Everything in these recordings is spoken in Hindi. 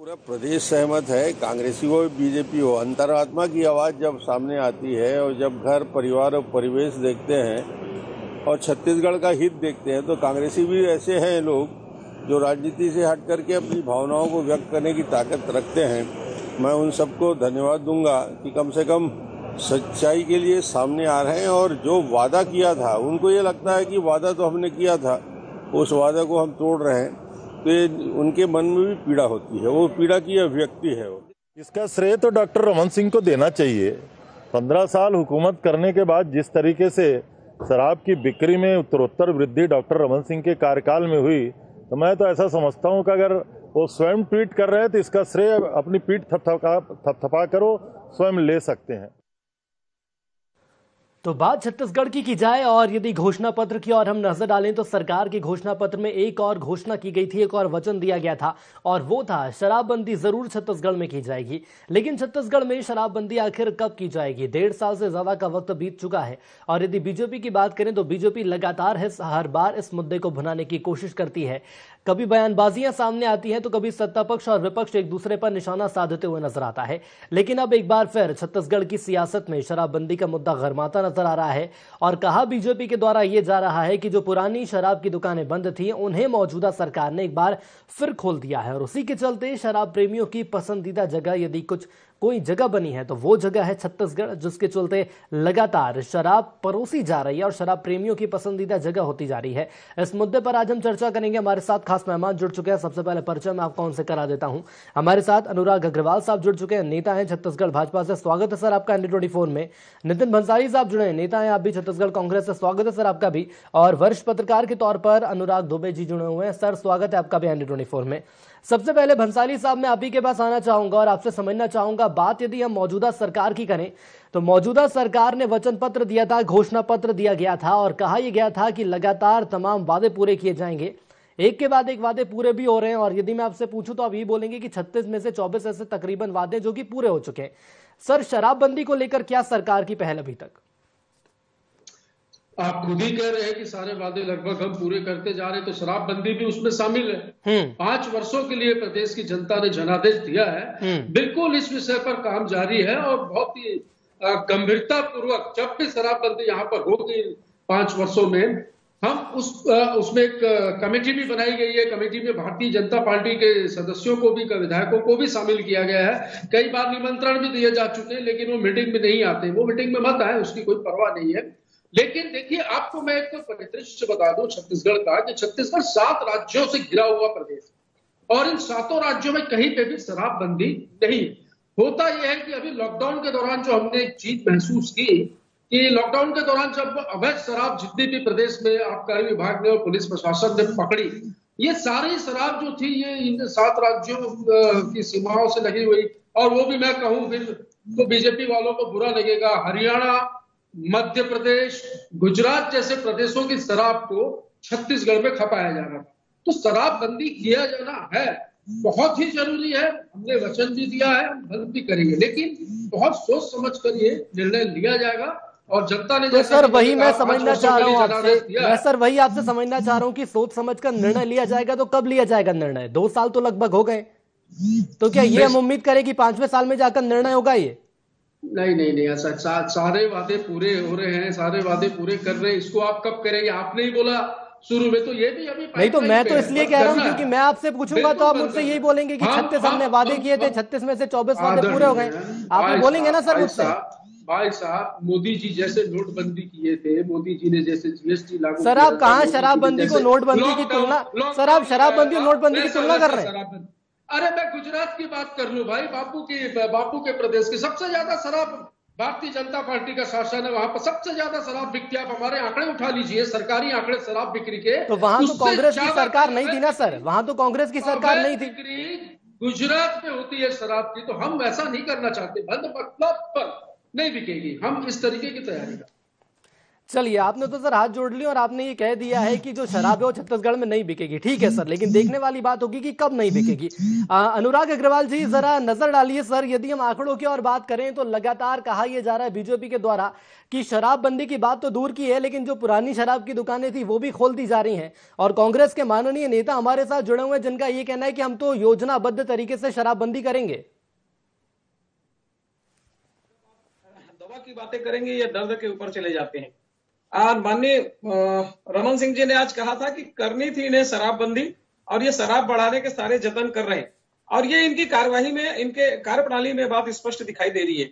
पूरा प्रदेश सहमत है, कांग्रेसी हो बीजेपी हो। अंतरात्मा की आवाज जब सामने आती है और जब घर परिवार और परिवेश देखते हैं और छत्तीसगढ़ का हित देखते हैं तो कांग्रेसी भी ऐसे हैं लोग जो राजनीति से हट करके अपनी भावनाओं को व्यक्त करने की ताकत रखते हैं। मैं उन सबको धन्यवाद दूंगा कि कम से कम सच्चाई के लिए सामने आ रहे हैं और जो वादा किया था, उनको ये लगता है कि वादा तो हमने किया था, उस वादा को हम तोड़ रहे हैं, तो ये उनके मन में भी पीड़ा होती है, वो पीड़ा की अभिव्यक्ति है। वो इसका श्रेय तो डॉक्टर रमन सिंह को देना चाहिए। 15 साल हुकूमत करने के बाद जिस तरीके से शराब की बिक्री में उत्तरोत्तर वृद्धि डॉक्टर रमन सिंह के कार्यकाल में हुई, तो मैं तो ऐसा समझता हूं कि अगर वो स्वयं ट्वीट कर रहे हैं तो इसका श्रेय अपनी पीठ थपथपा करो स्वयं ले सकते हैं। तो बात छत्तीसगढ़ की जाए और यदि घोषणा पत्र की और हम नजर डालें तो सरकार के घोषणा पत्र में एक और घोषणा की गई थी, एक और वचन दिया गया था और वो था शराबबंदी जरूर छत्तीसगढ़ में की जाएगी। लेकिन छत्तीसगढ़ में शराबबंदी आखिर कब की जाएगी? 1.5 साल से ज्यादा का वक्त बीत चुका है और यदि बीजेपी की बात करें तो बीजेपी लगातार हर बार इस मुद्दे को भुनाने की कोशिश करती है। कभी बयानबाजियां सामने आती हैं तो कभी सत्ता पक्ष और विपक्ष एक दूसरे पर निशाना साधते हुए नजर आता है। लेकिन अब एक बार फिर छत्तीसगढ़ की सियासत में शराबबंदी का मुद्दा गरमाता नजर आ रहा है और कहा बीजेपी के द्वारा यह जा रहा है कि जो पुरानी शराब की दुकानें बंद थी उन्हें मौजूदा सरकार ने एक बार फिर खोल दिया है और उसी के चलते शराब प्रेमियों की पसंदीदा जगह यदि कोई जगह बनी है तो वो जगह है छत्तीसगढ़, जिसके चलते लगातार शराब परोसी जा रही है और शराब प्रेमियों की पसंदीदा जगह होती जा रही है। इस मुद्दे पर आज हम चर्चा करेंगे। हमारे साथ खास मेहमान जुड़ चुके हैं। सबसे पहले परिचय मैं आपको उनसे करा देता हूं। हमारे साथ अनुराग अग्रवाल साहब जुड़ चुके हैं, नेता हैं छत्तीसगढ़ भाजपा से। स्वागत है सर आपका ND24 में। नितिन भंसाली साहब जुड़े हैं, नेता हैं आप भी छत्तीसगढ़ कांग्रेस से। स्वागत है सर आपका भी। और वरिष्ठ पत्रकार के तौर पर अनुराग दुबे जी जुड़े हुए हैं। सर स्वागत है आपका भी ND24 में। सबसे पहले भंसाली साहब मैं आप ही के पास आना चाहूंगा और आपसे समझना चाहूंगा, बात यदि हम मौजूदा सरकार की करें तो मौजूदा सरकार ने वचन पत्र दिया था, घोषणा पत्र दिया गया था और कहा यह गया था कि लगातार तमाम वादे पूरे किए जाएंगे। एक के बाद एक वादे पूरे भी हो रहे हैं और यदि मैं आपसे पूछूं तो आप ये बोलेंगे कि 36 में से 24 ऐसे तकरीबन वादे जो कि पूरे हो चुके हैं। सर शराबबंदी को लेकर क्या सरकार की पहल अभी तक? आप खुद ही कह रहे हैं कि सारे वादे लगभग हम पूरे करते जा रहे हैं, तो शराबबंदी भी उसमें शामिल है। 5 वर्षों के लिए प्रदेश की जनता ने जनादेश दिया है। बिल्कुल इस विषय पर काम जारी है और बहुत ही गंभीरता पूर्वक जब भी शराबबंदी यहाँ पर होगी 5 वर्षों में, हम उसमें एक कमेटी भी बनाई गई है। कमेटी में भारतीय जनता पार्टी के सदस्यों को भी, विधायकों को भी शामिल किया गया है। कई बार निमंत्रण भी दिए जा चुके हैं लेकिन वो मीटिंग में नहीं आते। वो मीटिंग में मत आए, उसकी कोई परवाह नहीं है। लेकिन देखिए, आपको मैं एक परिदृश्य बता दूं छत्तीसगढ़ का, कि छत्तीसगढ़ 7 राज्यों से घिरा हुआ प्रदेश और इन 7 राज्यों में कहीं पे भी शराबबंदी नहीं। होता यह है कि अभी लॉकडाउन के दौरान जो हमने एक चीज महसूस की कि लॉकडाउन के दौरान जब अवैध शराब जितनी भी प्रदेश में आबकारी विभाग ने और पुलिस प्रशासन ने पकड़ी, ये सारी शराब जो थी ये इन 7 राज्यों की सीमाओं से लगी हुई। और वो भी मैं कहूं फिर तो बीजेपी वालों को बुरा लगेगा, हरियाणा, मध्य प्रदेश, गुजरात जैसे प्रदेशों की शराब को छत्तीसगढ़ में खपाया जा रहा था। तो शराबबंदी किया जाना है, बहुत ही जरूरी है। हमने वचन भी दिया है, हम बंद भी करेंगे, लेकिन बहुत सोच समझ कर ये निर्णय लिया जाएगा। और जनता ने तो सर वही मैं समझना चाह रहा हूँ आपसे, मैं सर वही आपसे समझना चाह रहा हूँ कि सोच समझ कर निर्णय लिया जाएगा तो कब लिया जाएगा निर्णय? 2 साल तो लगभग हो गए, तो क्या ये हम उम्मीद करें कि 5वें साल में जाकर निर्णय होगा? ये नहीं, ऐसा सारे वादे पूरे हो रहे हैं, सारे वादे पूरे कर रहे हैं। इसको आप कब करेंगे? आपने ही बोला शुरू में, तो ये भी अभी नहीं। तो मैं तो इसलिए कह रहा हूँ क्योंकि मैं आपसे पूछूंगा तो आप मुझसे यही बोलेंगे कि 36 हमने वादे किए थे, 36 में से 24 वादे पूरे हो गए। आप बोलेंगे ना सर मुझसे? भाई साहब, मोदी जी जैसे नोटबंदी किए थे, मोदी जी ने जैसे GST लागू, सर आप कहाँ शराबबंदी को नोटबंदी की तुलना, सर आप शराबबंदी और नोटबंदी की तुलना कर रहे हैं? अरे मैं गुजरात की बात कर लूं भाई, बापू के प्रदेश की सबसे ज्यादा शराब भारतीय जनता पार्टी का शासन है, वहां पर सबसे ज्यादा शराब बिकती है। आप हमारे आंकड़े उठा लीजिए, सरकारी आंकड़े शराब बिक्री के। तो वहां तो कांग्रेस की सरकार नहीं थी ना सर, वहां तो कांग्रेस की सरकार नहीं थी। गुजरात में होती है शराब की, तो हम ऐसा नहीं करना चाहते। बंद मतलब पर नहीं बिकेगी, हम इस तरीके की तैयारी कर। चलिए, आपने तो सर हाथ जोड़ लिया और आपने ये कह दिया है कि जो शराब है वो छत्तीसगढ़ में नहीं बिकेगी। ठीक है सर, लेकिन देखने वाली बात होगी कि कब नहीं बिकेगी। अनुराग अग्रवाल जी, जरा नजर डालिए सर, यदि हम आंकड़ों की और बात करें तो लगातार कहा यह जा रहा है बीजेपी के द्वारा कि शराबबंदी की बात तो दूर की है, लेकिन जो पुरानी शराब की दुकानें थी वो भी खोल दी जा रही हैं। और कांग्रेस के माननीय नेता हमारे साथ जुड़े हुए हैं जिनका ये कहना है कि हम तो योजनाबद्ध तरीके से शराबबंदी करेंगे। दवा की बातें करेंगे या दर्द के ऊपर चले जाते हैं। माननीय रमन सिंह जी ने आज कहा था कि करनी थी इन्हें शराबबंदी, और ये शराब बढ़ाने के सारे जतन कर रहे हैं, और ये इनकी कार्यवाही में, इनके कार्यप्रणाली में बात स्पष्ट दिखाई दे रही है।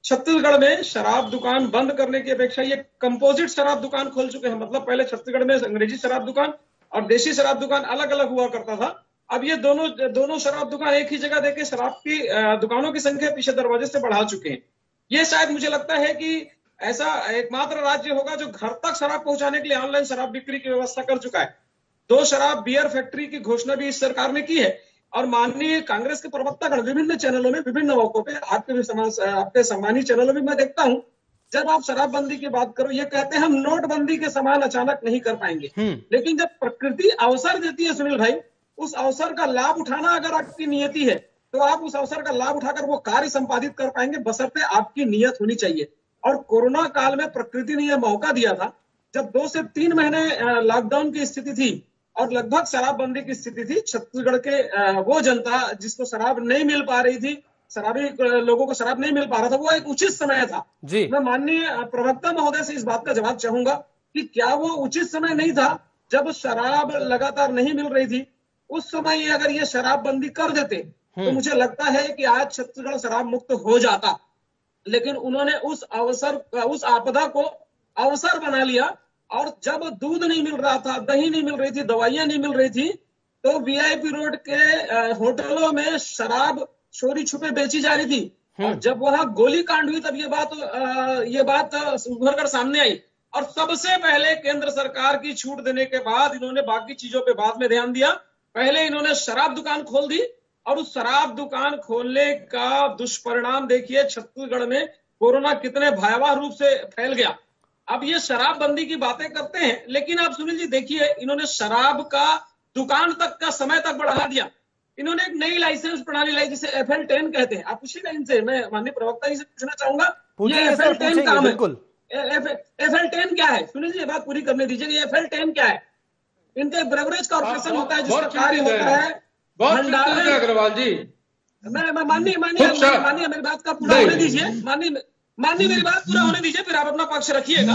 छत्तीसगढ़ में शराब दुकान बंद करने की अपेक्षा ये कंपोजिट शराब दुकान खोल चुके हैं। मतलब पहले छत्तीसगढ़ में अंग्रेजी शराब दुकान और देशी शराब दुकान अलग अलग हुआ करता था। अब ये दोनों शराब दुकान एक ही जगह देके शराब की दुकानों की संख्या पीछे दरवाजे से बढ़ा चुके हैं। ये शायद मुझे लगता है कि ऐसा एकमात्र राज्य होगा जो घर तक शराब पहुंचाने के लिए ऑनलाइन शराब बिक्री की व्यवस्था कर चुका है। 2 शराब बियर फैक्ट्री की घोषणा भी इस सरकार ने की है। और माननीय कांग्रेस के प्रवक्तागण विभिन्न चैनलों में, विभिन्न मौकों पे, आपके सम्मानित चैनलों में मैं देखता हूं, जब आप शराबबंदी की बात करो, ये कहते हैं हम नोटबंदी के समान अचानक नहीं कर पाएंगे। लेकिन जब प्रकृति अवसर देती है सुनील भाई, उस अवसर का लाभ उठाना अगर आपकी नियति है तो आप उस अवसर का लाभ उठाकर वो कार्य संपादित कर पाएंगे, बशर्ते आपकी नियत होनी चाहिए। और कोरोना काल में प्रकृति ने यह मौका दिया था, जब 2 से 3 महीने लॉकडाउन की स्थिति थी और लगभग शराबबंदी की स्थिति थी। छत्तीसगढ़ के वो जनता जिसको शराब नहीं मिल पा रही थी, शराबी लोगों को शराब नहीं मिल पा रहा था, वो एक उचित समय था जी। मैं माननीय प्रवक्ता महोदय से इस बात का जवाब चाहूंगा कि क्या वो उचित समय नहीं था जब शराब लगातार नहीं मिल रही थी? उस समय अगर ये शराबबंदी कर देते तो मुझे लगता है कि आज छत्तीसगढ़ शराब मुक्त हो जाता। लेकिन उन्होंने उस आपदा को अवसर बना लिया, और जब दूध नहीं मिल रहा था, दही नहीं मिल रही थी, दवाइयां नहीं मिल रही थी, तो वीआईपी रोड के होटलों में शराब चोरी छुपे बेची जा रही थी। और जब वहां गोली कांड हुई तब ये बात उभर कर सामने आई। और सबसे पहले केंद्र सरकार की छूट देने के बाद इन्होंने बाकी चीजों पे बाद में ध्यान दिया। पहले इन्होंने शराब दुकान खोल दी, और उस शराब दुकान खोलने का दुष्परिणाम देखिए, छत्तीसगढ़ में कोरोना कितने भयावह रूप से फैल गया। अब ये शराबबंदी की बातें करते हैं, लेकिन आप सुनील जी देखिए, इन्होंने शराब का दुकान तक का समय तक बढ़ा दिया। इन्होंने एक नई लाइसेंस प्रणाली लाई जिसे FL10 कहते हैं। आप पूछिएगा इनसे, मैं माननीय प्रवक्ता जी से पूछना चाहूंगा, ये FL10 काम है। FL10 क्या है? सुनील जी बात पूरी करने दीजिए। ये FL10 क्या है? इनका ब्रेवरेज कॉर्पोरेशन होता है जिसका कार्य होता है भंडारण। अग्रवाल जी, मैं माननीय मेरी बात का पूरा होने दीजिए। माननीय मेरी बात पूरा होने दीजिए, फिर आप अपना पक्ष रखिएगा।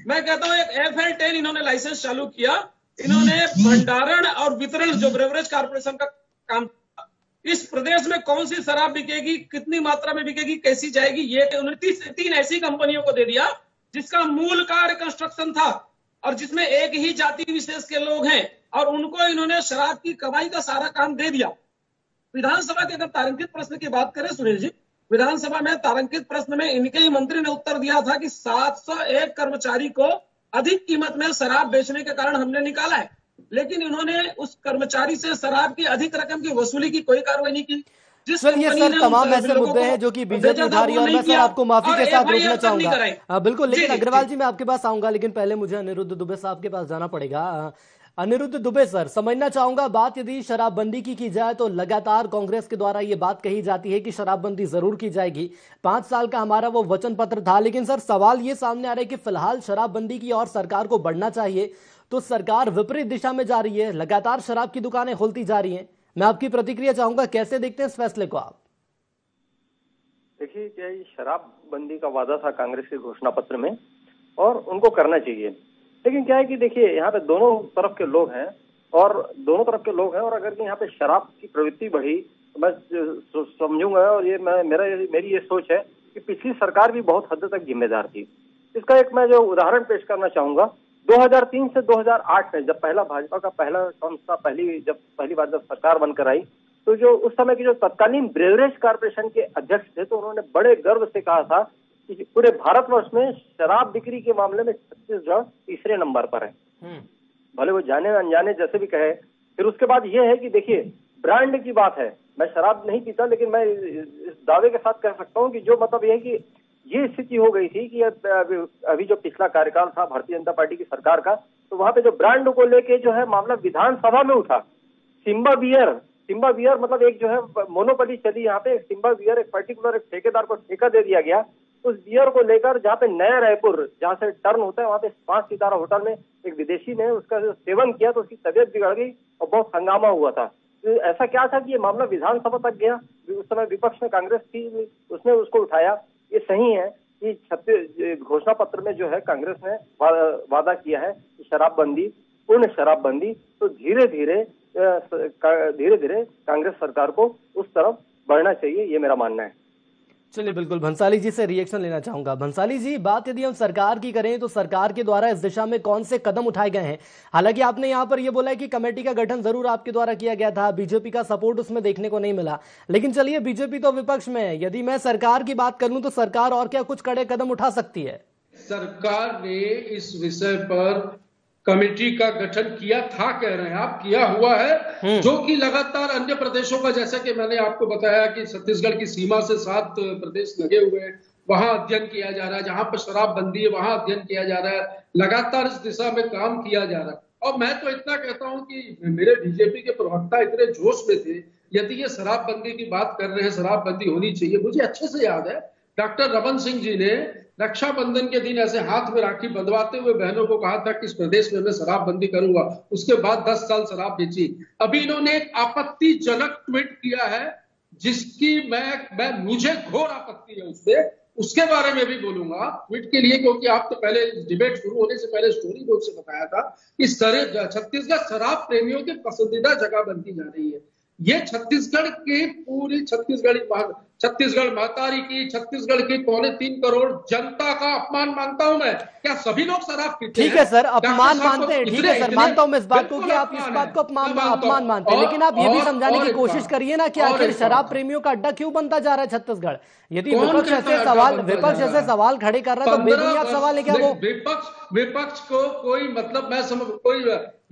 मैं कहता हूं, एक FL10 इन्होंने लाइसेंस चालू किया। इन्होंने भंडारण और वितरण, जो ब्रेवरेज कॉर्पोरेशन का काम, इस प्रदेश में कौन सी शराब बिकेगी, कितनी मात्रा में बिकेगी, कैसी जाएगी, ये उन्होंने 3 ऐसी कंपनियों को दे दिया जिसका मूल कार्य कंस्ट्रक्शन था, और जिसमें एक ही जाति विशेष के लोग हैं, और उनको इन्होंने शराब की कमाई का सारा काम दे दिया। विधानसभा के अगर तारांकित प्रश्न की बात करें सुनील जी, विधानसभा में तारांकित प्रश्न में इनके ही मंत्री ने उत्तर दिया था कि 701 कर्मचारी को अधिक कीमत में शराब बेचने के कारण हमने निकाला है, लेकिन इन्होंने उस कर्मचारी से शराब की अधिक रकम की वसूली की कोई कार्रवाई नहीं की। सर ये सर तमाम ऐसे मुद्दे हैं जो कि बीजेपी उठा रही है, और मैं सर आपको माफी के साथ रोकना चाहूंगा। बिल्कुल, लेकिन अग्रवाल जी मैं आपके पास आऊंगा, लेकिन पहले मुझे अनिरुद्ध दुबे साहब के पास जाना पड़ेगा। अनिरुद्ध दुबे सर, समझना चाहूंगा बात, यदि शराबबंदी की जाए तो लगातार कांग्रेस के द्वारा ये बात कही जाती है कि शराबबंदी जरूर की जाएगी। 5 साल का हमारा वो वचन पत्र था, लेकिन सर सवाल ये सामने आ रहा है कि फिलहाल शराबबंदी की और सरकार को बढ़ना चाहिए, तो सरकार विपरीत दिशा में जा रही है, लगातार शराब की दुकानें खोलती जा रही हैं। मैं आपकी प्रतिक्रिया चाहूंगा, कैसे देखते हैं इस फैसले को आप? देखिए, क्या ये शराबबंदी का वादा था कांग्रेस के घोषणा पत्र में, और उनको करना चाहिए। लेकिन क्या है कि देखिए, यहाँ पे दोनों तरफ के लोग हैं, और अगर यहाँ पे शराब की प्रवृत्ति बढ़ी तो मैं समझूंगा, और ये मेरी ये सोच है कि पिछली सरकार भी बहुत हद तक जिम्मेदार थी। इसका एक मैं जो उदाहरण पेश करना चाहूंगा, 2003 से 2008 में जब पहला भाजपा का पहला टर्म था, पहली बार जब सरकार बनकर आई, तो जो उस समय के जो तत्कालीन ब्रेवरेज कॉर्पोरेशन के अध्यक्ष थे, तो उन्होंने बड़े गर्व से कहा था कि पूरे भारतवर्ष में शराब बिक्री के मामले में छत्तीसगढ़ तीसरे नंबर पर है। भले वो जाने अनजाने जैसे भी कहे। फिर उसके बाद ये है कि देखिए, ब्रांड की बात है, मैं शराब नहीं पीता, लेकिन मैं इस दावे के साथ कह सकता हूँ कि जो मतलब ये है कि ये स्थिति हो गई थी कि अभी जो पिछला कार्यकाल था भारतीय जनता पार्टी की सरकार का, तो वहां पे जो ब्रांड को लेके जो है मामला विधानसभा में उठा। सिम्बा बियर मतलब एक जो है मोनोपोली चली यहाँ पे। सिम्बा बियर एक पर्टिकुलर एक ठेकेदार को ठेका दे दिया गया। उस बियर को लेकर जहाँ पे नया रायपुर जहाँ से टर्न होता है वहाँ पे 5 सितारा होटल में एक विदेशी ने उसका सेवन किया तो उसकी तबीयत बिगड़ गई और बहुत हंगामा हुआ था। तो ऐसा क्या था कि ये मामला विधानसभा तक गया। उस समय विपक्ष में कांग्रेस थी, उसने उसको उठाया। ये सही है कि 36 घोषणा पत्र में जो है कांग्रेस ने वादा किया है कि शराबबंदी, पूर्ण शराबबंदी, तो धीरे धीरे कांग्रेस सरकार को उस तरफ बढ़ना चाहिए, ये मेरा मानना है। चलिए, बिल्कुल भंसाली जी से रिएक्शन लेना चाहूंगा। भंसाली जी, बात यदि हम सरकार की करें तो सरकार के द्वारा इस दिशा में कौन से कदम उठाए गए हैं? हालांकि आपने यहां पर यह बोला है कि कमेटी का गठन जरूर आपके द्वारा किया गया था, बीजेपी का सपोर्ट उसमें देखने को नहीं मिला, लेकिन चलिए बीजेपी तो विपक्ष में है। यदि मैं सरकार की बात करूं तो सरकार और क्या कुछ कड़े कदम उठा सकती है? सरकार ने इस विषय पर कमेटी का गठन किया था, कह रहे हैं आप, किया हुआ है, जो कि लगातार अन्य प्रदेशों का, जैसा कि मैंने आपको बताया कि छत्तीसगढ़ की सीमा से 7 प्रदेश लगे हुए हैं, वहां अध्ययन किया जा रहा है। जहां पर शराबबंदी है वहां अध्ययन किया जा रहा है। लगातार इस दिशा में काम किया जा रहा है। और मैं तो इतना कहता हूं कि मेरे बीजेपी के प्रवक्ता इतने जोश में थे, यदि ये शराबबंदी की बात कर रहे हैं, शराबबंदी होनी चाहिए। मुझे अच्छे से याद है डॉक्टर रमन सिंह जी ने रक्षाबंधन के दिन ऐसे हाथ में राखी बंधवाते हुए बहनों को कहा था कि इस प्रदेश में मैं शराबबंदी करूंगा। उसके बाद 10 साल शराब बेची। अभी इन्होंने एक आपत्तिजनक ट्वीट किया है जिसकी मुझे घोर आपत्ति है उसपे, उसके बारे में भी बोलूंगा ट्वीट के लिए, क्योंकि आप तो पहले डिबेट शुरू होने से पहले स्टोरी बोर्ड से बताया था कि छत्तीसगढ़ शराब प्रेमियों की पसंदीदा जगह बनती जा रही है। ये छत्तीसगढ़ की पूरी छत्तीसगढ़ महतारी की, छत्तीसगढ़ की 3.25 करोड़ जनता का अपमान मानता हूं मैं। क्या सभी लोग शराब पीते हैं? ठीक है सर, अपमान मानते हैं, ठीक है सर, मानता हूं मैं इस बात को कि आप इस बात को अपमान मानते हैं, लेकिन आप ये भी समझाने की कोशिश करिए ना कि आखिर शराब प्रेमियों का अड्डा क्यों बनता जा रहा है छत्तीसगढ़। यदि विपक्ष ऐसे सवाल खड़े कर रहा है तो बेबुनियाद सवाल है क्या वो? विपक्ष को कोई मतलब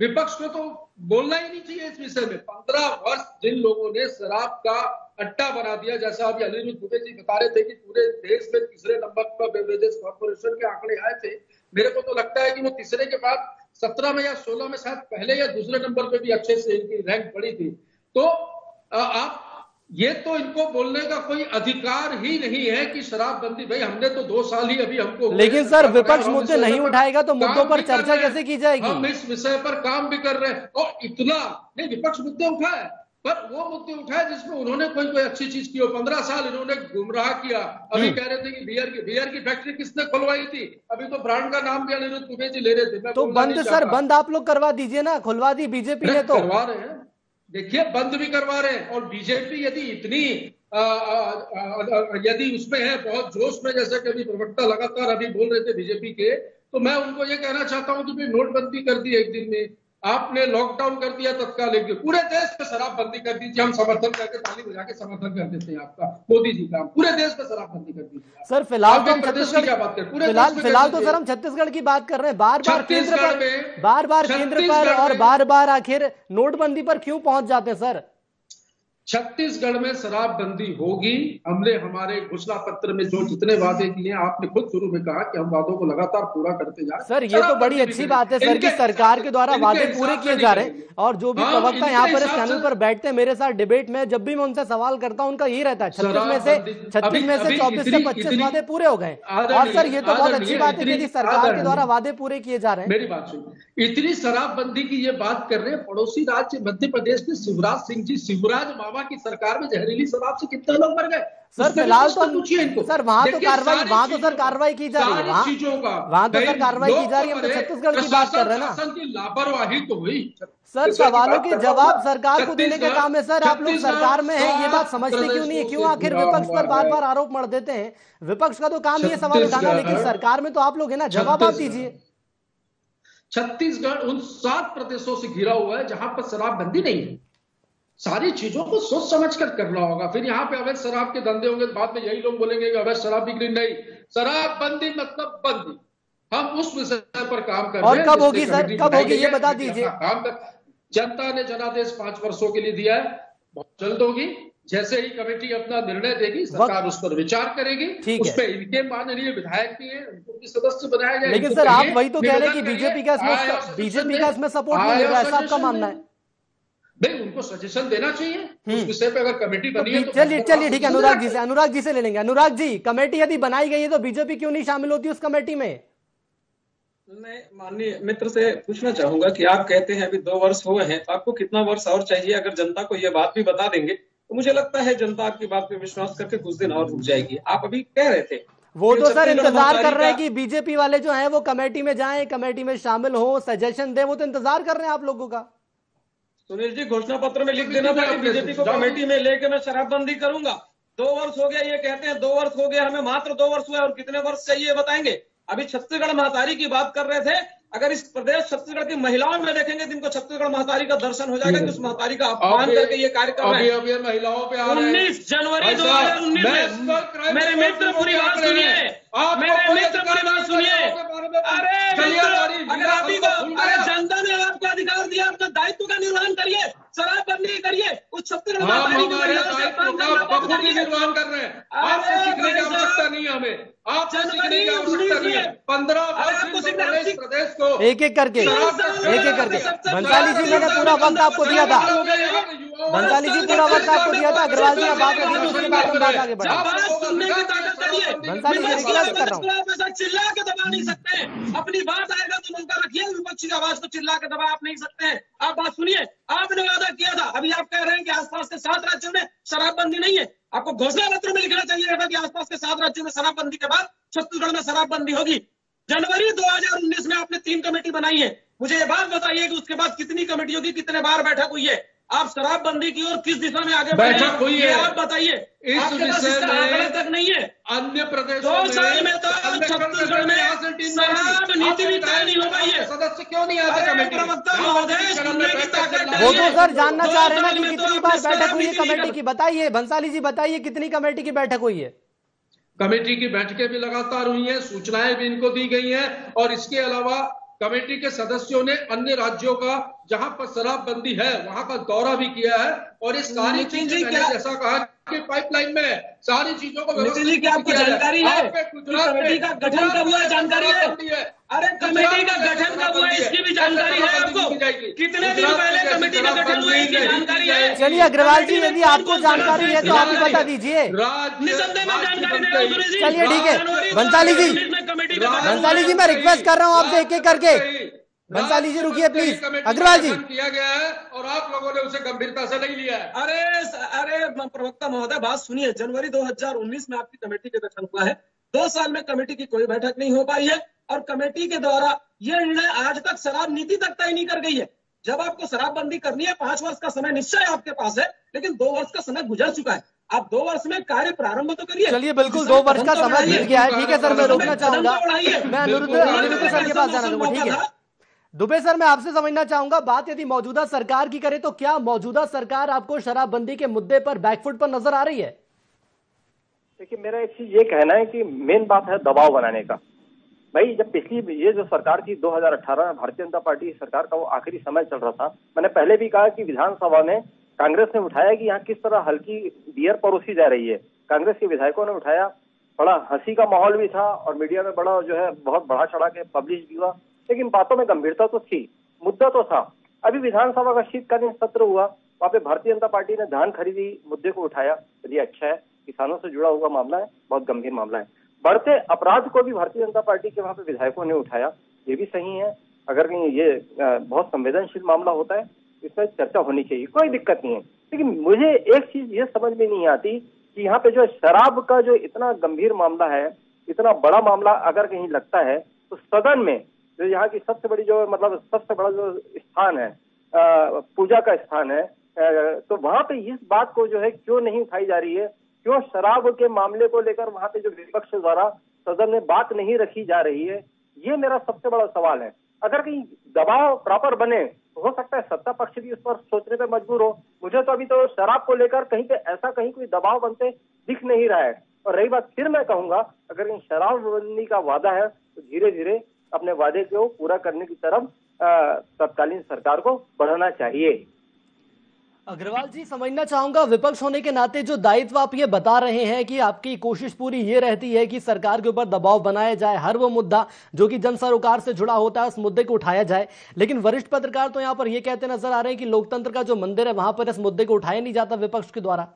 विपक्ष को तो बोलना ही नहीं चाहिए इस विषय में। 15 वर्ष जिन लोगों ने शराब का अड्डा बना दिया, जैसा अभी अनिरुद्ध दुबे जी बता रहे थे कि पूरे देश में तीसरे नंबर पर बेवरेजेस कॉर्पोरेशन के आंकड़े आए थे। मेरे को तो लगता है कि वो तीसरे के बाद 17 में या 16 में शायद पहले या दूसरे नंबर पे भी अच्छे से इनकी रैंक बढ़ी थी। तो आप ये तो इनको बोलने का कोई अधिकार ही नहीं है कि शराबबंदी, भाई हमने तो 2 साल ही अभी हमको, लेकिन सर विपक्ष मुद्दे नहीं उठाएगा तो मुद्दों पर चर्चा कैसे की जाएगी? हम इस विषय पर काम भी कर रहे हैं और इतना नहीं, विपक्ष मुद्दे उठाए, पर वो मुद्दे उठाए जिसमें उन्होंने कोई अच्छी चीज की हो। 15 साल इन्होंने गुमराह किया। अभी कह रहे थे कि बियर की फैक्ट्री किसने खुलवाई थी? अभी तो ब्रांड का नाम भी अनिरुद्ध दुबे जी ले रहे थे। तो बंद आप लोग करवा दीजिए ना, खुलवा दी बीजेपी ने तो करवा रहे हैं। देखिए, बंद भी करवा रहे हैं। और बीजेपी यदि इतनी यदि उसमें है बहुत जोश में, जैसे कि अभी प्रवक्ता लगातार अभी बोल रहे थे बीजेपी के, तो मैं उनको ये कहना चाहता हूं कि भाई नोटबंदी कर दी एक दिन में, आपने लॉकडाउन कर दिया तत्काल एक दिन, पूरे देश में शराबबंदी कर दीजिए, हम समर्थन करके ताली बजा के समर्थन कर देते हैं आपका मोदी जी का। पूरे देश में शराबबंदी कर दीजिए सर। फिलहाल तो हम छत्तीसगढ़ की बात कर रहे हैं, फिलहाल तो सर हम छत्तीसगढ़ की बात कर रहे हैं। बार बार केंद्र पर और बार बार आखिर नोटबंदी पर क्यों पहुंच जाते हैं सर? छत्तीसगढ़ में शराबबंदी होगी। हमने हमारे घोषणा पत्र में जो जितने वादे किए, आपने खुद शुरू में कहा कि हम वादों को लगातार पूरा करते जा रहे हैं। सर ये तो बड़ी अच्छी बात है सर कि सरकार के द्वारा वादे पूरे किए जा रहे हैं। और जो भी प्रवक्ता यहाँ पर इस चैनल पर बैठते हैं मेरे साथ डिबेट में, जब भी मैं उनसे सवाल करता हूँ उनका यही रहता है 36 में से 24 से 25 वादे पूरे हो गए। और सर ये तो बहुत अच्छी बात है कि सरकार के द्वारा वादे पूरे किए जा रहे हैं। मेरी बात सुनिए, इतनी शराबबंदी की ये बात कर रहे हैं, पड़ोसी राज्य मध्य प्रदेश में शिवराज सिंह जी, शिवराज मामा की सरकार में जहरीली शराब से कितने लोग मर गए सर? फिलहाल तो पूछिए इनको सर, वहां तो कार्रवाई की जा रही है, वहां तो सर कार्रवाई की जा रही है। हम तो छत्तीसगढ़ की बात कर रहे हैं ना। शासन की लापरवाही तो हुई सर, सवालों के जवाब सरकार को देने का काम है सर। आप लोग सरकार में हैं, ये बात समझते क्यों नहीं है? क्यों आखिर विपक्ष पर बार बार आरोप मढ़ देते हैं? विपक्ष का तो काम ये सवाल उठाना, लेकिन सरकार में तो आप लोग है ना, जवाब आप दीजिए। छत्तीसगढ़ उन 7 प्रदेशों से घिरा हुआ है जहां पर शराबबंदी नहीं है। सारी चीजों को सोच समझ कर करना होगा। फिर यहाँ पे अवैध शराब के धंधे होंगे, बाद में यही लोग बोलेंगे कि अवैध शराब बिक्री नहीं, शराबबंदी मतलब बंदी। हम उस विषय पर काम कर रहे हैं। और कब होगी सर, कब होगी ये बता दीजिए। जनता ने जनादेश 5 वर्षों के लिए दिया है, बहुत जल्द होगी। जैसे ही कमेटी अपना निर्णय देगी, सरकार उस पर विचार करेगी। उस पर इनके माननीय विधायक भी हैं, उनको भी सदस्य बनाया जाए। लेकिन सर आप वही तो कह रहे हैं कि बीजेपी का इसमें सपोर्ट नहीं होगा, ऐसा आपका मानना है? नहीं, उनको सजेशन देना चाहिए उस विषय पे। अगर कमेटी बनी है तो चलिए ठीक है, अनुराग जी से ले लेंगे। अनुराग जी, कमेटी यदि बनाई गई है तो बीजेपी क्यों नहीं शामिल होती उस कमेटी में? मैं माननीय मित्र से पूछना चाहूंगा कि आप कहते हैं अभी 2 वर्ष हुए हैं, तो आपको कितना वर्ष और चाहिए? अगर जनता को ये बात भी बता देंगे तो मुझे लगता है जनता आपकी बात पे विश्वास करके कुछ दिन और रुक जाएगी। आप अभी कह रहे थे वो तो सर इंतजार कर रहे हैं कि बीजेपी वाले जो हैं वो कमेटी में जाएं, कमेटी में शामिल हो, सजेशन दें, वो तो इंतजार कर रहे हैं आप लोगों का। सुनील जी, घोषणा पत्र में लिख देना था कि बीजेपी को कमेटी में लेके मैं शराबबंदी करूंगा। 2 वर्ष हो गया, ये कहते हैं 2 वर्ष हो गया, हमें मात्र 2 वर्ष हुए और कितने वर्ष चाहिए बताएंगे। अभी छत्तीसगढ़ महतारी की बात कर रहे थे। अगर इस प्रदेश छत्तीसगढ़ की महिलाओं में देखेंगे जिनको छत्तीसगढ़ महतारी का दर्शन हो जाएगा कि उस महतारी का अपमान करके ये कार्य कर रहे हैं। महिलाओं पे आ रहे हैं। 19 जनवरी 2019 में मेरे मित्र पूरी बात सुनिए, मेरे मित्र पूरी बात सुनिए। अरे जनता ने आपको अधिकार दिया, अपने दायित्व का निर्वहन करिए, शराबबंदी करिए। उस छत्तीसगढ़ महतारी की महिलाओं से बखूबी निर्वहन कर रहे हैं। आपसे सीखने की आवश्यकता नहीं है हमें, आपसे सीखने की आवश्यकता नहीं है। 15 प्रदेश को एक एक करके भंसाली जी, मैंने पूरा वक्त आपको दिया था। भंसाली जी, पूरा वक्त आपको दिया था। अग्रवाल जी, बात होगी उसके बाद हम बात आगे बढ़ा। भंसाली जी, रिक्वेस्ट कर रहा हूँ, चिल्ला के दबा नहीं सकते हैं। अपनी बात आएगा तो मौका रखिए, विपक्षी की आवाज को चिल्ला के दबा आप नहीं सकते हैं। आप बात सुनिए, आपने वादा किया था, अभी आप कह रहे हैं कि आसपास के 7 राज्यों में शराबबंदी नहीं है। आपको घोषणा पत्र में लिखना चाहिए था कि आसपास के 7 राज्यों में शराबबंदी के बाद छत्तीसगढ़ में शराबबंदी होगी। जनवरी 2019 में आपने 3 कमेटी बनाई है। मुझे ये बात बताइए कि उसके बाद कितनी कमेटी होगी, कितने बार बैठक हुई है? आप शराबबंदी की ओर किस दिशा में आगे बढ़े बैठक हुई है? आप बताइए। इस विषय में तक नहीं है। अन्य प्रदेशों 2 साल में तो छत्तीसगढ़ में शराब नीति भी तय नहीं हो पाई है। सदस्य क्यों नहीं आते कमेटी? प्रवक्ता महोदय, सुनने की ताकत वो तो सर जानना चाह रहे हैं ना कि कितनी बार बैठक हुई है कमेटी की। बताइए भंसाली जी, बताइए कितनी कमेटी की बैठक हुई है? कमेटी की बैठकें भी लगातार हुई हैं, सूचनाएं भी इनको दी गई हैं और इसके अलावा कमेटी के सदस्यों ने अन्य राज्यों का जहां पर शराबबंदी है वहां का दौरा भी किया है और इस सारी चीजें जैसा कहा कि पाइपलाइन में सारी चीजों को नितिन जी, क्या आपको जानकारी है कमेटी का गठन कब हुआ? जानकारी है? अरे कमेटी का गठन कब हुआ इसकी भी जानकारी है आपको? कितने दिन पहले कमेटी का गठन हुआ इसकी जानकारी है? चलिए अग्रवाल जी, यदि आपको जानकारी है तो आप ही बता दीजिए। निसंदेह में जानकारी दे रहा हूं। चलिए ठीक है भंसाली जी, मैं रिक्वेस्ट कर रहा हूँ आपसे एक एक करके। भंसाली जी रुकिए प्लीज। अग्रवाल जी, किया गया है और आप लोगों ने उसे गंभीरता से नहीं लिया है। अरे प्रवक्ता महोदय, बात सुनिए। जनवरी 2019 में आपकी कमेटी का गठन हुआ है। 2 साल में कमेटी की कोई बैठक नहीं हो पाई है और कमेटी के द्वारा यह निर्णय आज तक शराब नीति तक तय नहीं कर गई है। जब आपको शराबबंदी करनी है 5 वर्ष का समय निश्चय आपके पास है, लेकिन 2 वर्ष का समय गुजर चुका है। आप 2 वर्ष में कार्य प्रारंभ तो करिए। चलिए बिल्कुल 2 वर्ष का समय बीत गया है। ठीक है सर, मैं रोकना चाहूंगा। मैं अनिरुद्ध सर के पास जाना चाहूंगा। ठीक है दुबे सर, मैं आपसे समझना चाहूंगा, बात यदि मौजूदा सरकार की करें तो क्या मौजूदा सरकार आपको शराबबंदी के मुद्दे पर बैकफुट पर नजर आ रही है? देखिए, मेरा एक चीज ये कहना है कि मेन बात है दबाव बनाने का। भाई, जब पिछली ये जो सरकार थी 2018 में, भारतीय जनता पार्टी सरकार का वो आखिरी समय चल रहा था। मैंने पहले भी कहा कि विधानसभा में कांग्रेस ने उठाया कि यहाँ किस तरह हल्की बियर परोसी जा रही है। कांग्रेस के विधायकों ने उठाया, बड़ा हंसी का माहौल भी था और मीडिया में बड़ा जो है बहुत बढ़ा चढ़ा के पब्लिश भी हुआ, लेकिन बातों में गंभीरता तो थी, मुद्दा तो था। अभी विधानसभा का शीतकालीन सत्र हुआ, वहाँ पे भारतीय जनता पार्टी ने धान खरीदी मुद्दे को उठाया। ये अच्छा है, किसानों से जुड़ा हुआ मामला है, बहुत गंभीर मामला है। बढ़ते अपराध को भी भारतीय जनता पार्टी के वहाँ पे विधायकों ने उठाया, ये भी सही है। अगर कहीं ये बहुत संवेदनशील मामला होता है, इसमें चर्चा होनी चाहिए, कोई दिक्कत नहीं है। लेकिन मुझे एक चीज ये समझ में नहीं आती कि यहाँ पे जो शराब का जो इतना गंभीर मामला है, इतना बड़ा मामला अगर कहीं लगता है तो सदन में जो यहाँ की सबसे बड़ी जो मतलब सबसे बड़ा जो स्थान है, पूजा का स्थान है, तो वहाँ पे इस बात को जो है क्यों नहीं उठाई जा रही है? क्यों शराब के मामले को लेकर वहाँ पे जो विपक्ष द्वारा सदन में बात नहीं रखी जा रही है? ये मेरा सबसे बड़ा सवाल है। अगर कहीं दबाव प्रॉपर बने तो हो सकता है सत्ता पक्ष भी उस पर सोचने पे मजबूर हो। मुझे तो अभी तो शराब को लेकर कहीं पे ऐसा कहीं कोई दबाव बनते दिख नहीं रहा है। और रही बात, फिर मैं कहूंगा, अगर कहीं शराबबंदी का वादा है तो धीरे धीरे अपने वादे को पूरा करने की तरफ तत्कालीन सरकार को बढ़ना चाहिए। अग्रवाल जी, समझना चाहूंगा, विपक्ष होने के नाते जो दायित्व आप ये बता रहे हैं कि आपकी कोशिश पूरी ये रहती है कि सरकार के ऊपर दबाव बनाया जाए, हर वो मुद्दा जो कि जन सरोकार से जुड़ा होता है उस मुद्दे को उठाया जाए, लेकिन वरिष्ठ पत्रकार तो यहाँ पर ये कहते नजर आ रहे हैं कि लोकतंत्र का जो मंदिर है वहां पर इस मुद्दे को उठाया नहीं जाता विपक्ष के द्वारा।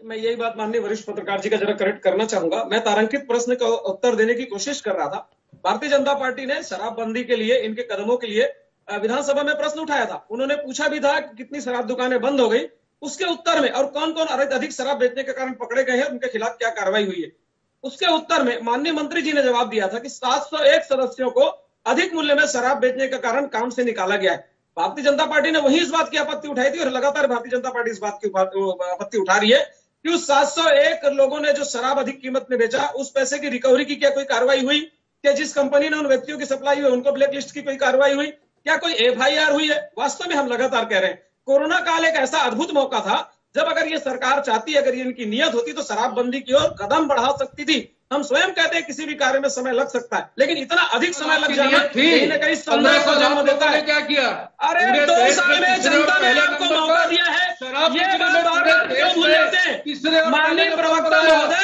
मैं यही बात माननीय वरिष्ठ पत्रकार जी का जरा करेक्ट करना चाहूंगा। मैं तारांकित प्रश्न का उत्तर देने की कोशिश कर रहा था। भारतीय जनता पार्टी ने शराबबंदी के लिए, इनके कदमों के लिए विधानसभा में प्रश्न उठाया था। उन्होंने पूछा भी था कि कितनी शराब दुकानें बंद हो गई, उसके उत्तर में, और कौन कौन अधिक शराब बेचने के कारण पकड़े गए हैं, उनके खिलाफ क्या कार्रवाई हुई है, उसके उत्तर में माननीय मंत्री जी ने जवाब दिया था कि 701 सदस्यों को अधिक मूल्य में शराब बेचने के कारण काम से निकाला गया है। भारतीय जनता पार्टी ने वही इस बात की आपत्ति उठाई थी और लगातार भारतीय जनता पार्टी इस बात की आपत्ति उठा रही है कि उस 701 लोगों ने जो शराब अधिक कीमत में बेचा, उस पैसे की रिकवरी की क्या कोई कार्रवाई हुई? क्या जिस कंपनी ने उन व्यक्तियों की सप्लाई हुई उनको ब्लैक लिस्ट की कोई कार्रवाई हुई? क्या कोई एफआईआर हुई है? वास्तव में हम लगातार कह रहे हैं, कोरोना काल एक ऐसा अद्भुत मौका था जब अगर ये सरकार चाहती, अगर ये इनकी नियत होती तो शराबबंदी की ओर कदम बढ़ा सकती थी। हम स्वयं कहते हैं किसी भी कार्य में समय लग सकता है, लेकिन इतना अधिक समय लग जाना कहीं न कहीं संदेह को जन्म देता है। क्या किया? अरे 2 साल में जनता ने आपको मौका दिया है, ये बात बार-बार क्यों भूल जाते हैं? माननीय प्रवक्ता महोदय,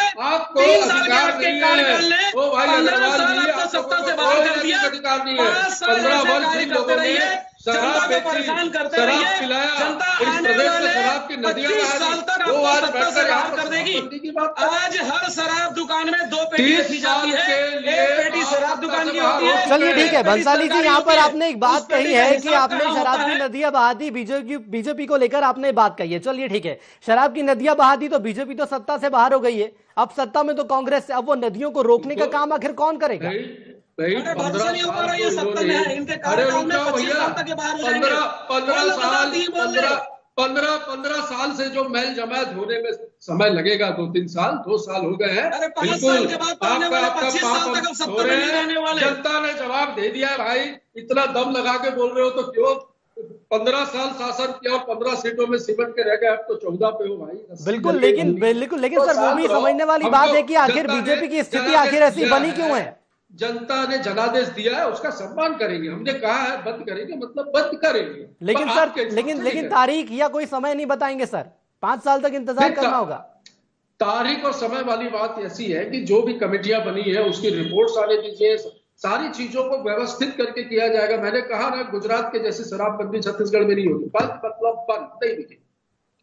3 साल के आपके कार्यकाल ने 15 साल आपको सत्ता से बाहर कर दिया, 5 साल ऐसे कार्य करते रहिए, जनता को परेशान करते रहिए, जनता आने वाले 25 साल तक आपको सत्ता से बाहर कर देगी। आज हर शराब दुकान में 2 पेटी रखी जाती है, 1 पेटी शराब दुकान की होती है। चलिए ठीक है भंसाली जी, यहाँ पर आपने एक बात कही है कि आपने शराब की नदियां बहा दी, बीजेपी को लेकर आपने बात कही है। चलिए ठीक है, शराब की नदियां बहा दी तो बीजेपी तो सत्ता से बाहर हो गई है, अब सत्ता में तो कांग्रेस, अब वो नदियों को रोकने का काम आखिर कौन करेगा? भरोसा नहीं हो पा रहा है, सत्ता में है, इनके कार्यकाल में 25 साल तक ये बाहर हो जाएंगे। 15 साल से जो मैल जमात होने में समय लगेगा, 2-3 साल, 2 साल हो गए हैं। अरे 5 साल के बाद आने वाले 25 साल तक अब सत्ता में नहीं रहने वाले। जनता ने जवाब दे दिया है भाई, इतना दम लगा के बोल रहे हो तो क्यों? 15 साल शासन किया और 15 सीटों में सिमट के रह गए, अब तो 14 पे हो भाई। बिल्कुल, लेकिन सर वो भी समझने वाली बात है कि आखिर बीजेपी की स्थिति आखिर ऐसी बनी क्यों है? जनता ने जनादेश दिया है, उसका सम्मान करेंगे। हमने कहा है बंद करेंगे, मतलब बंद करेंगे। लेकिन सर, लेकिन तारीख या कोई समय नहीं बताएंगे सर, 5 साल तक इंतजार करना होगा। तारीख और समय वाली बात ऐसी है कि जो भी कमेटियां बनी है उसकी रिपोर्ट्स आने दीजिए, सारी चीजों को व्यवस्थित करके किया जाएगा। मैंने कहा ना, गुजरात के जैसे शराबबंदी छत्तीसगढ़ में नहीं होगी। बंद मतलब बंद नहीं होगी।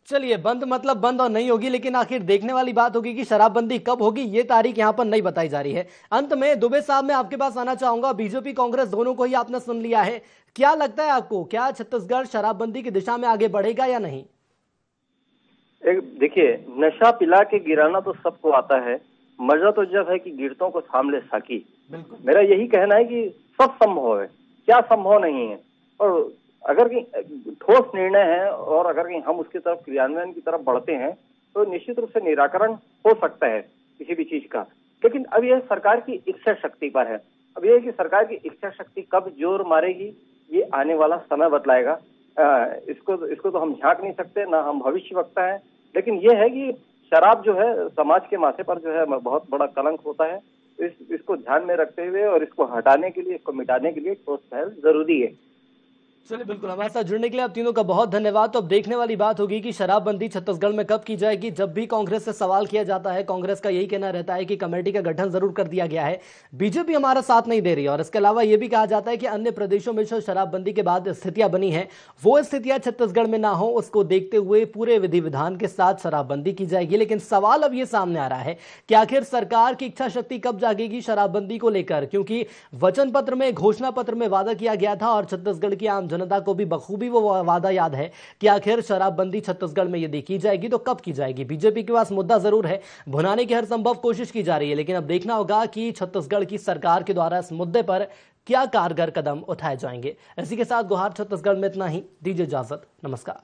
चलिए, बंद मतलब बंद और नहीं होगी, लेकिन आखिर देखने वाली बात होगी कि शराबबंदी कब होगी, ये तारीख यहाँ पर नहीं बताई जा रही है। अंत में दुबे साहब, मैं आपके पास आना चाहूंगा, बीजेपी कांग्रेस दोनों को ही आपने सुन लिया है, क्या लगता है आपको, क्या छत्तीसगढ़ शराबबंदी की दिशा में आगे बढ़ेगा या नहीं? देखिए, नशा पिला के गिराना तो सबको आता है, मजा तो जब है कि गिरतों को थाम ले साकी। मेरा यही कहना है कि सब संभव है, क्या संभव नहीं है। और अगर कहीं ठोस निर्णय है और अगर कहीं हम उसकी तरफ, क्रियान्वयन की तरफ बढ़ते हैं तो निश्चित रूप से निराकरण हो सकता है किसी भी चीज का। लेकिन अब यह सरकार की इच्छा शक्ति पर है। अब यह है कि सरकार की इच्छा शक्ति कब जोर मारेगी, ये आने वाला समय बतलाएगा। इसको तो हम झांक नहीं सकते, ना हम भविष्यवक्ता है। लेकिन यह है कि शराब जो है समाज के माथे पर जो है बहुत बड़ा कलंक होता है। इसको ध्यान में रखते हुए और इसको हटाने के लिए, इसको मिटाने के लिए ठोस पहल जरूरी है। चलिए, बिल्कुल, हमारे साथ जुड़ने के लिए आप तीनों का बहुत धन्यवाद। तो अब देखने वाली बात होगी कि शराबबंदी छत्तीसगढ़ में कब की जाएगी। जब भी कांग्रेस से सवाल किया जाता है, कांग्रेस का यही कहना रहता है कि कमेटी का गठन जरूर कर दिया गया है, बीजेपी हमारा साथ नहीं दे रही है। और इसके अलावा यह भी कहा जाता है कि अन्य प्रदेशों में जो शराबबंदी के बाद स्थितियां बनी है, वो स्थितियां छत्तीसगढ़ में ना हो, उसको देखते हुए पूरे विधि विधान के साथ शराबबंदी की जाएगी। लेकिन सवाल अब यह सामने आ रहा है कि आखिर सरकार की इच्छा शक्ति कब जागेगी शराबबंदी को लेकर, क्योंकि वचन पत्र में, घोषणा पत्र में वादा किया गया था और छत्तीसगढ़ की आम जनता को भी भी वो वादा याद है कि आखिर शराबबंदी छत्तीसगढ़ में यदि की जाएगी तो कब की जाएगी। बीजेपी के पास मुद्दा जरूर है, भुनाने की हर संभव कोशिश की जा रही है, लेकिन अब देखना होगा कि छत्तीसगढ़ की सरकार के द्वारा इस मुद्दे पर क्या कारगर कदम उठाए जाएंगे। इसी के साथ गुहार छत्तीसगढ़ में इतना ही, दीजिए इजाजत, नमस्कार।